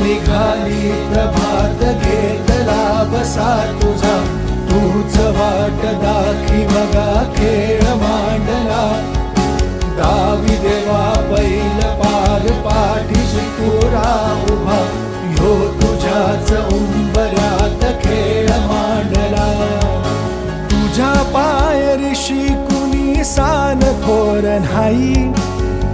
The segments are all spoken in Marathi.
निघाली प्रभात घेतला बसा तुझा, तूच वाट दाखी बघा खेळ मांडला. गावी देवा बैल पार पाठीशी तुरा उभा, ह्यो तुझ्याच उंबऱ्यात खेळ मांडला. तुझ्या पायरीशी कुणी सान थोर नाही,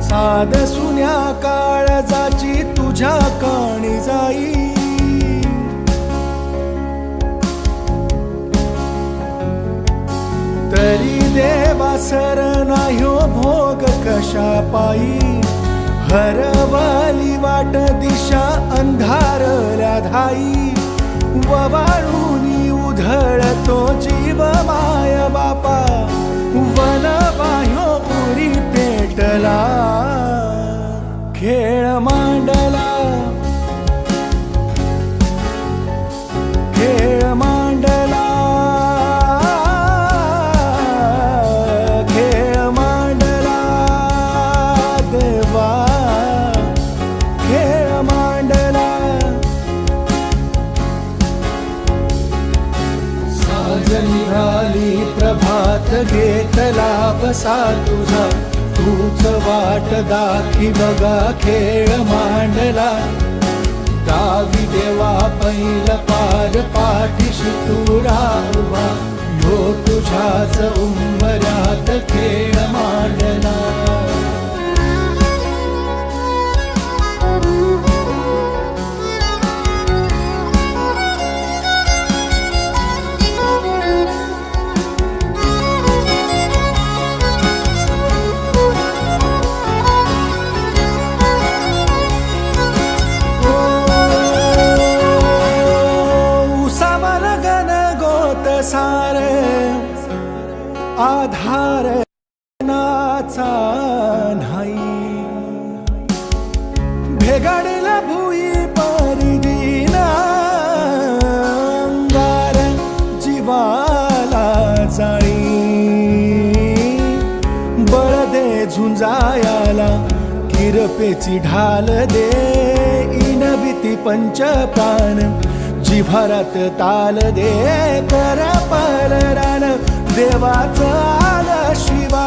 साध सुन्या काळजाची तुझ्या काणी जाई. तरी देवा सर नाह्यो भोग कशा पायी, हरवली वाट दिशा अंधारल्या धाई. ववाळूनी उधळतो जीव माय बापा, वन बाह्यो उरी पेटला खेळ मांडला. खेळ मांडला, खेळ मांडला देवा, खेळ मांडला. साज निघाली प्रभात घेतला बसा तुझा, तूच वाट दाखी बघा खेळ मांडला. गावी देवा पैल पार पाठीशी तुरा उभा, ह्यो तुझ्याच उंबऱ्यात खेळ मांडला. सारे आधार नाचा नाही, भेगाडला भुई परिदीना अंगार जीवाला जाळी. बळ दे झुंजायाला किरपेची ढाल दे, इनविती पंच प्राण जिभरात ताल दे. कर पररान देवाचं आलं शिवा,